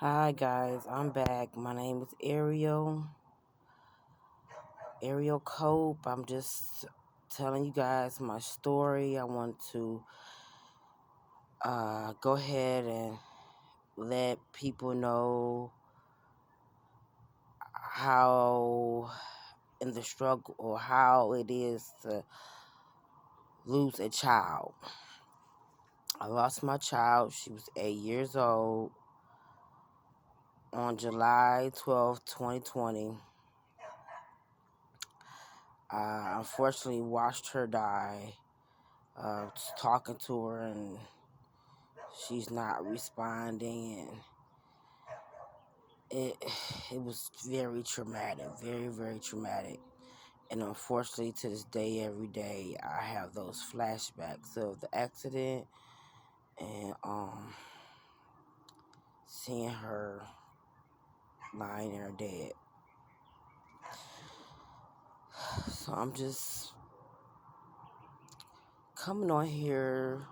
Hi guys, I'm back. My name is Ariel Cope. I'm just telling you guys my story. I want to go ahead and let people know how in the struggle or how it is to lose a child. I lost my child. She was 8 years old on July 12th, 2020. I unfortunately watched her die. Just talking to her and she's not responding, and it it was very traumatic, very traumatic. And unfortunately, to this day, every day, I have those flashbacks of the accident and seeing her lying there dead. So I'm just coming on here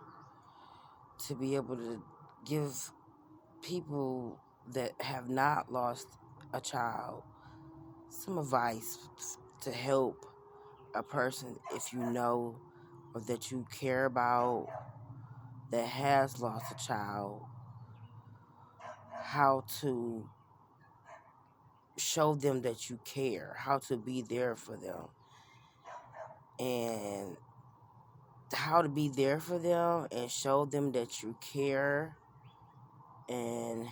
to be able to give people that have not lost a child some advice to help a person, if you know or that you care about, that has lost a child, how to show them that you care, how to be there for them, and how to be there for them and show them that you care. And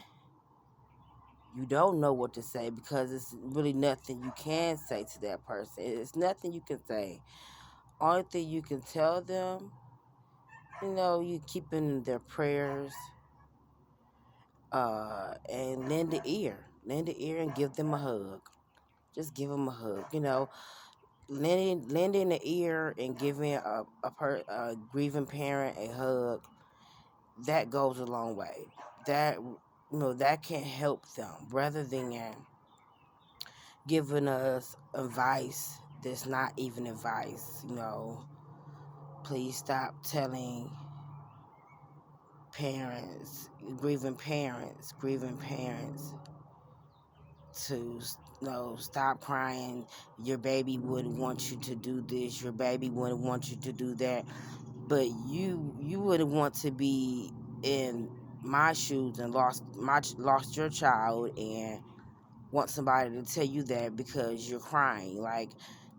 you don't know what to say because it's really nothing you can say to that person. It's nothing you can say. Only thing you can tell them, you keep in their prayers, and lend the ear and give them a hug. Just give them a hug. Lending the ear and giving a grieving parent a hug, that goes a long way. That can help them rather than giving us advice that's not even advice. Please stop telling parents, grieving parents to stop crying. Your baby wouldn't want you to do this. Your baby wouldn't want you to do that. But you wouldn't want to be in my shoes and lost your child and want somebody to tell you that because you're crying. Like,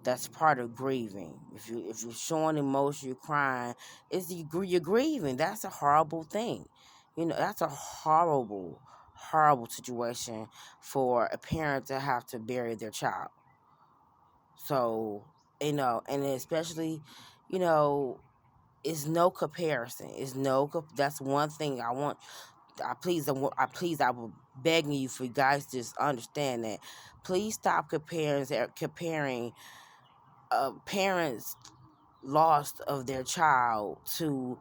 that's part of grieving. If you're showing emotion, you're crying. You're grieving. That's a horrible thing. That's a horrible situation for a parent to have to bury their child. So, and especially, you know, it's no comparison. That's one thing I want. I will begging you for you guys to just understand that. Please stop comparing parents lost of their child to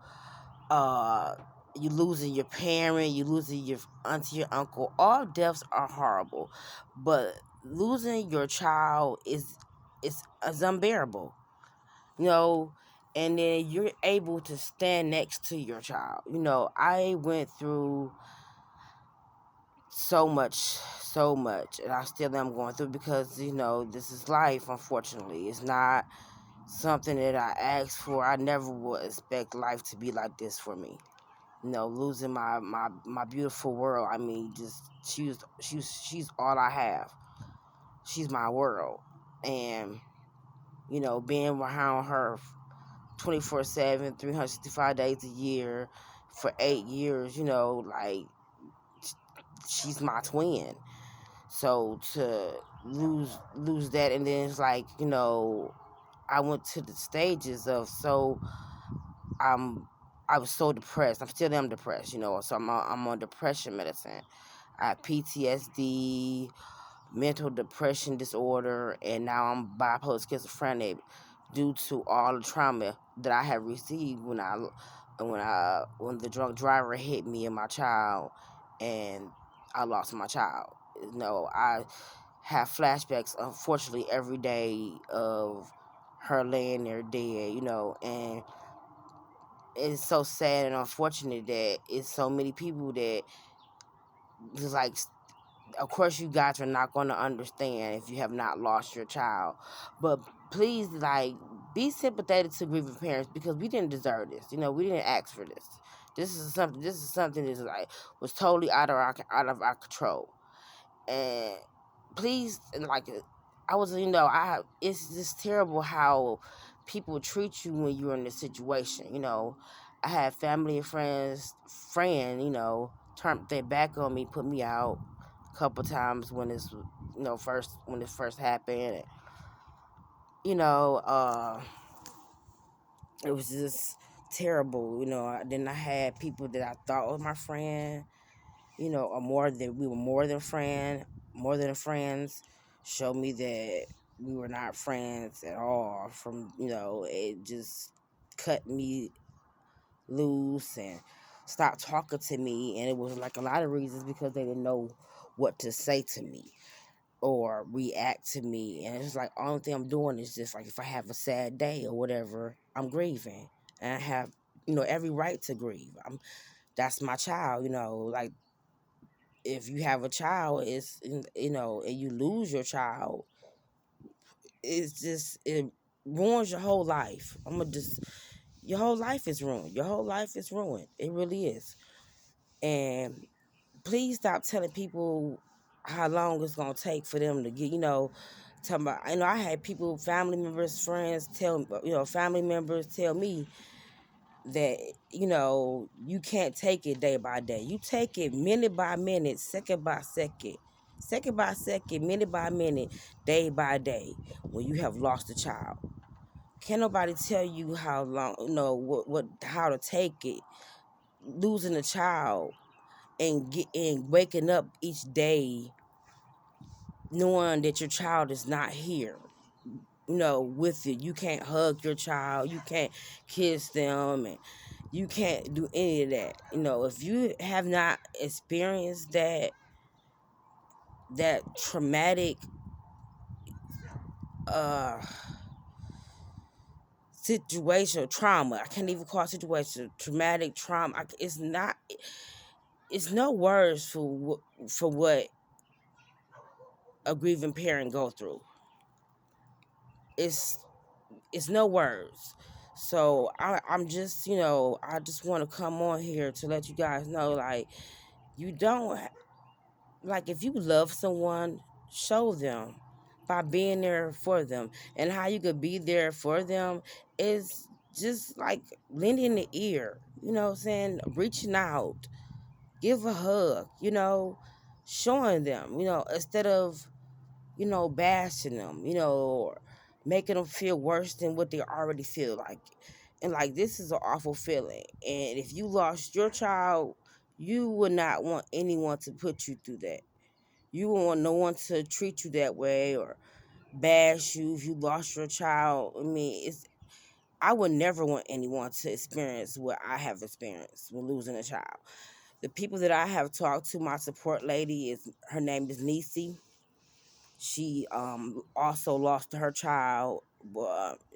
you losing your parent, you losing your auntie, your uncle. All deaths are horrible, but losing your child is unbearable. You know, and then you're able to stand next to your child. I went through so much, and I still am going through because this is life. Unfortunately, it's not something that I asked for. I never would expect life to be like this for me. Losing my beautiful world. I mean, just she's all I have. She's my world, and being around her 24/7, 365 days a year for 8 years. Like, she's my twin. So to lose that, and then it's like, I went to the stages of I'm I was so depressed. I'm still am depressed, So I'm on depression medicine. I have PTSD, mental depression disorder, and now I'm bipolar schizophrenic due to all the trauma that I have received when the drunk driver hit me and my child, and I lost my child. I have flashbacks, unfortunately, every day of her laying there dead. And it's so sad and unfortunate that it's so many people that It's like, of course, you guys are not going to understand if you have not lost your child, but please, like, be sympathetic to grieving parents because we didn't deserve this. We didn't ask for this. This is something that's like was totally out of our control. And please, and like, I was, it's just terrible how people treat you when you're in this situation. I had family and friend, turned their back on me, put me out a couple times when when it first happened. And, you know, uh, it was just terrible. Then I had people that I thought was my friend, or we were more than friends, show me that we were not friends at all. It just cut me loose and stopped talking to me, and it was like a lot of reasons because they didn't know what to say to me or react to me, and it's like only thing I'm doing is just like if I have a sad day or whatever, I'm grieving, and I have every right to grieve. That's my child, like if you have a child, and you lose your child, it ruins your whole life. Your whole life is ruined. Your whole life is ruined. It really is. And please stop telling people how long it's gonna take for them to get. Talking about. I had people, family members, friends family members tell me that you can't take it day by day. You take it minute by minute, second by second, minute by minute, day by day. When you have lost a child, can't nobody tell you how long, how to take it. Losing a child and waking up each day knowing that your child is not here. With it, you can't hug your child, you can't kiss them, and you can't do any of that. If you have not experienced that traumatic uh situation, trauma, I can't even call it situation, traumatic trauma. It's no words for what a grieving parent go through. It's it's no words. So I'm just, I just want to come on here to let you guys know, like, you don't, like, if you love someone, show them by being there for them. And how you could be there for them is just like lending the ear, what I'm saying? Reaching out, give a hug, showing them, instead of, bashing them, or making them feel worse than what they already feel like. And like, this is an awful feeling. And if you lost your child, you would not want anyone to put you through that. You would want no one to treat you that way or bash you if you lost your child. I mean, I would never want anyone to experience what I have experienced with losing a child. The people that I have talked to, my support lady her name is Nisi. She also lost her child,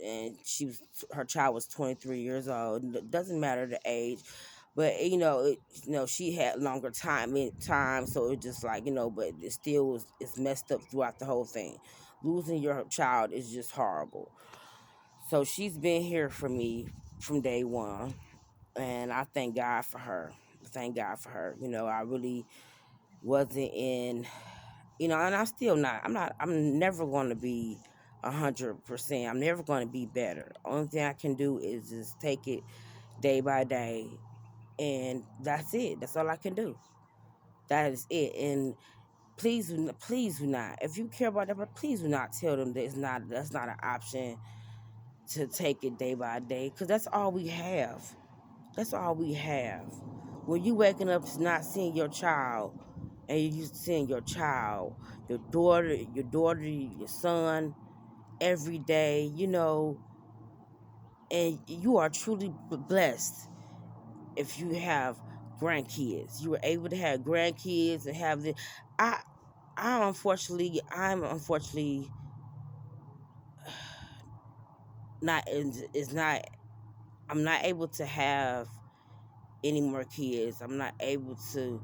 and her child was 23 years old. It doesn't matter the age, but she had longer time, so it just like but it still it's messed up throughout the whole thing. Losing your child is just horrible. So she's been here for me from day one, and I thank God for her. Thank God for her. I really wasn't in, and I'm still not. I'm never going to be 100%. I'm never going to be better. Only thing I can do is just take it day by day, and that's it. That's all I can do. That is it. And please do not. If you care about that, but please do not tell them that's not an option to take it day by day, because that's all we have. That's all we have. When you waking up to not seeing your child, and you seeing your child, your daughter, your son, every day, and you are truly blessed if you have grandkids. You were able to have grandkids and have the. I, I'm unfortunately not. Is not. I'm not able to have any more kids. I'm not able to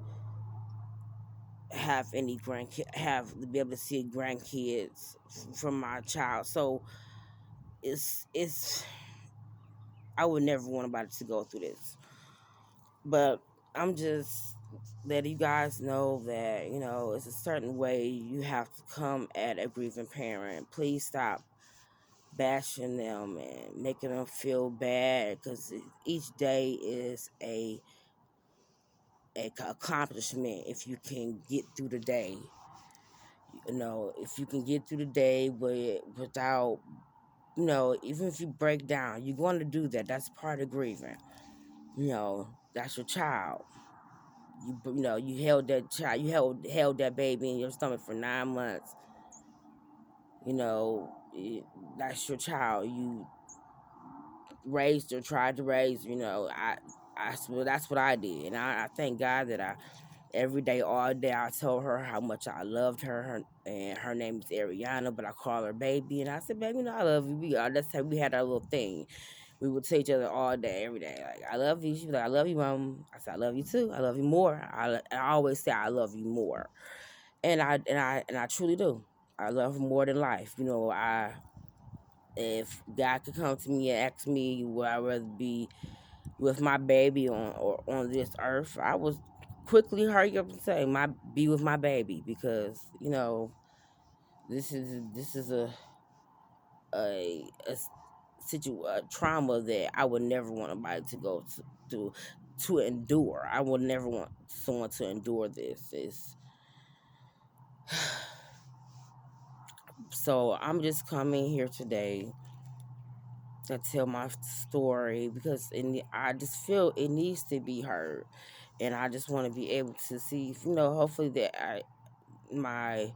have any grandkid, have to be able to see grandkids from my child. So it's I would never want anybody to go through this. But I'm just letting you guys know that, it's a certain way you have to come at a grieving parent. Please stop bashing them and making them feel bad, because each day is a accomplishment. If you can get through the day, if you can get through the day without, even if you break down, you're going to do that. That's part of grieving. That's your child. You held that child, you held that baby in your stomach for 9 months. You know, that's your child. You raised or tried to raise. That's what I did, and I thank God that every day, all day, I told her how much I loved her, and her name is Ariana, but I call her baby, and I said, baby, I love you. That's how we had our little thing. We would tell each other all day, every day, like, I love you. She was like, I love you, mom. I said, I love you too. I love you more. I always say I love you more, and I truly do. I love her more than life. If God could come to me and ask me would I rather be with my baby on this earth, I would quickly hurry up and say be with my baby, because this is a trauma that I would never want anybody to go to to endure. I would never want someone to endure this. So I'm just coming here today to tell my story, because I just feel it needs to be heard, and I just want to be able to see, hopefully that my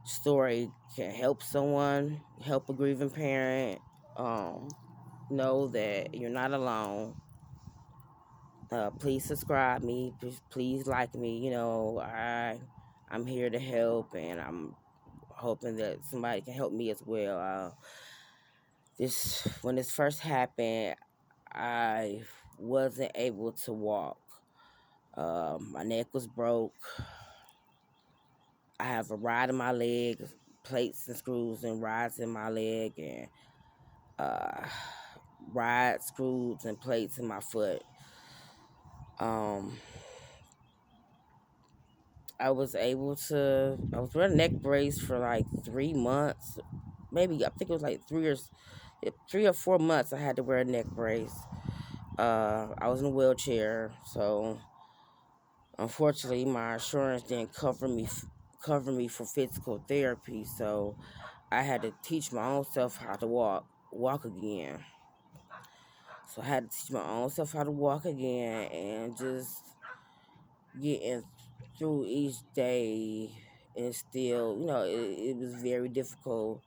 story can help someone, help a grieving parent, um, know that you're not alone. Please subscribe me. Please like me. I'm here to help, and I'm hoping that somebody can help me as well. This When this first happened, I wasn't able to walk. My neck was broke. I have a rod in my leg, plates and screws and rods in my leg, and uh, rod screws and plates in my foot. Um, I was wearing a neck brace for like 3 months, maybe I think it was like 3 or 4 months. I had to wear a neck brace. I was in a wheelchair, so unfortunately my insurance didn't cover me for physical therapy, so I had to teach my own self how to walk again. So I had to teach my own self how to walk again, and just getting through each day, and still, it was very difficult.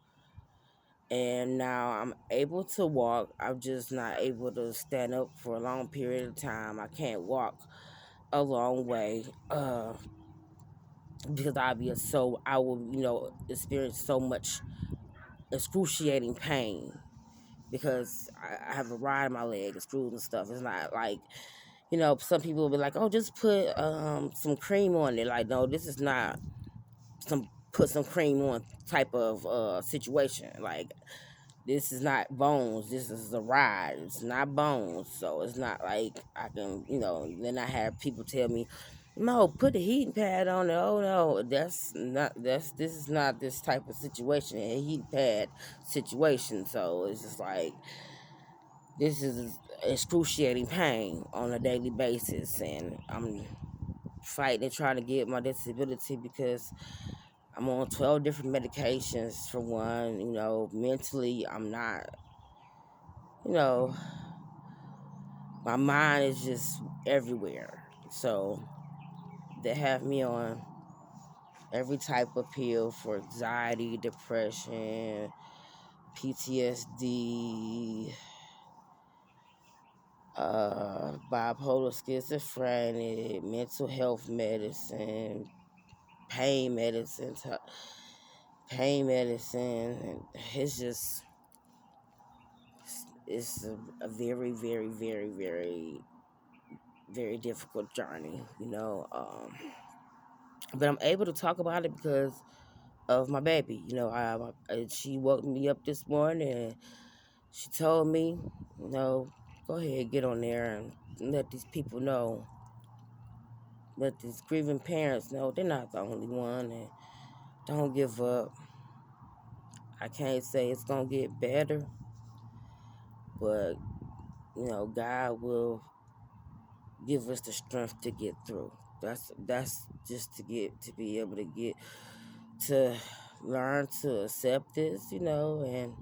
And now I'm able to walk. I'm just not able to stand up for a long period of time. I can't walk a long way, because I will, experience so much excruciating pain, because I have a rod in my leg and screws and stuff. It's not like, some people will be like, oh, just put some cream on it. Like, no, this is not some put some cream on type of situation. Like, this is not bones. This is a ride. It's not bones. So it's not like I can, then I have people tell me, no, put the heating pad on it. Oh no, this is not this type of situation, a heat pad situation. So it's just like, this is excruciating pain on a daily basis, and I'm fighting and trying to get my disability, because I'm on 12 different medications for one. Mentally, I'm not, you know, my mind is just everywhere. So they have me on every type of pill for anxiety, depression, PTSD, bipolar, schizophrenic, mental health medicine, pain medicine, pain medicine, and it's just it's a very, very, very, very, very difficult journey. But I'm able to talk about it because of my baby. She woke me up this morning and she told me, go ahead, get on there and let these people know, let these grieving parents know they're not the only one, and don't give up. I can't say it's gonna get better, but God will give us the strength to get through. That's just to be able to get to learn to accept this, and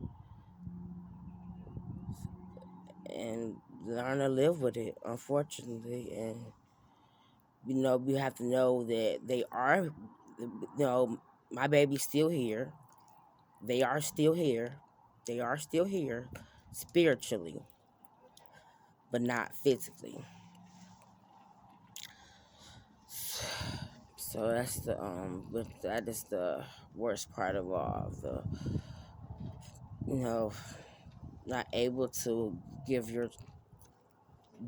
learn to live with it, unfortunately. And we have to know that they are, my baby's still here. They are still here. They are still here spiritually, but not physically. So but that is the worst part of all. The you know not able to give your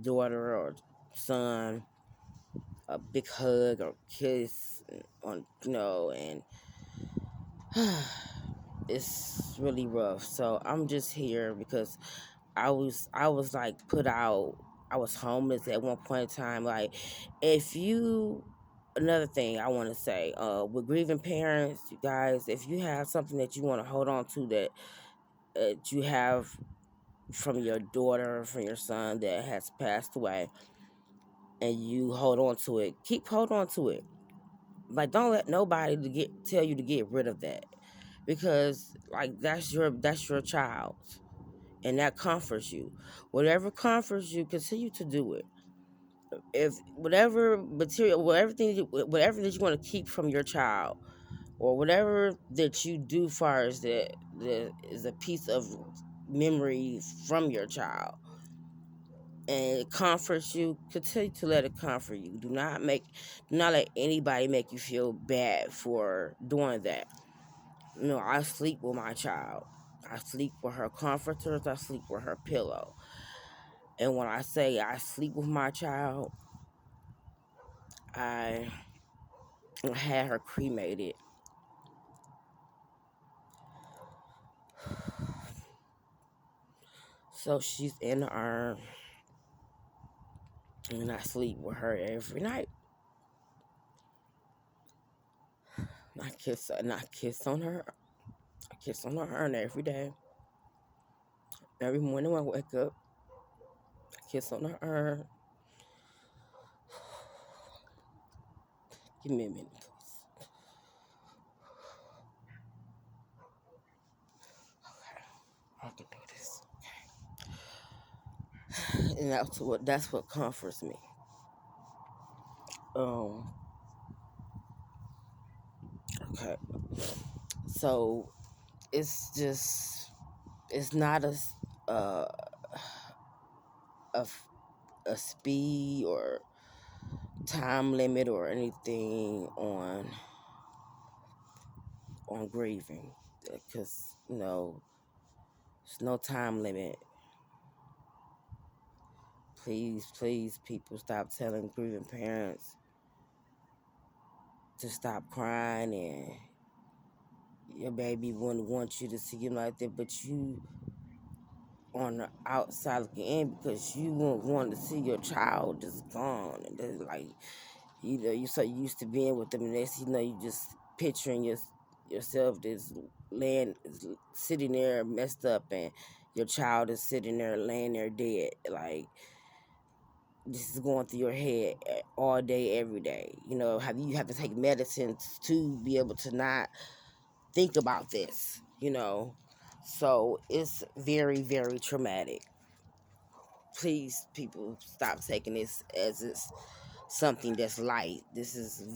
daughter or son a big hug or kiss on and it's really rough. So I'm just here because I was like put out. I was homeless at one point in time. Like, if you another thing I want to say, with grieving parents, you guys, if you have something that you want to hold on to that you have from your daughter, from your son that has passed away, and you hold on to it, keep hold on to it. Like, don't let nobody tell you to get rid of that, because like that's your child, and that comforts you. Whatever comforts you, continue to do it. If whatever material, whatever that you want to keep from your child, or whatever that you do, far as that is a piece of memory from your child, and it comforts you, continue to let it comfort you. Do not let anybody make you feel bad for doing that. I sleep with my child. I sleep with her comforters. I sleep with her pillow. And when I say I sleep with my child, I had her cremated. So she's in the urn, and I sleep with her every night. I kiss on her. I kiss on her urn every day. Every morning when I wake up, I kiss on her urn. Give me a minute, please. Okay, I can do this. And that's what comforts me. Um. Okay. So it's not uh, a a speed or time limit or anything on grieving, because there's no time limit. Please, people, stop telling grieving parents to stop crying, and your baby wouldn't want you to see him like that, but you on the outside looking in, because you won't want to see your child just gone, and then, like, you so used to being with them, and next you just picturing yourself just laying sitting there messed up, and your child is sitting there laying there dead. Like, this is going through your head all day, every day. You have to take medicines to be able to not think about this. So it's very, very traumatic. Please, people, stop taking this as it's something that's light. This is uh,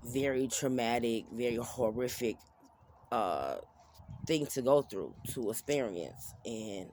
very traumatic, very horrific uh, thing to go through, to experience, and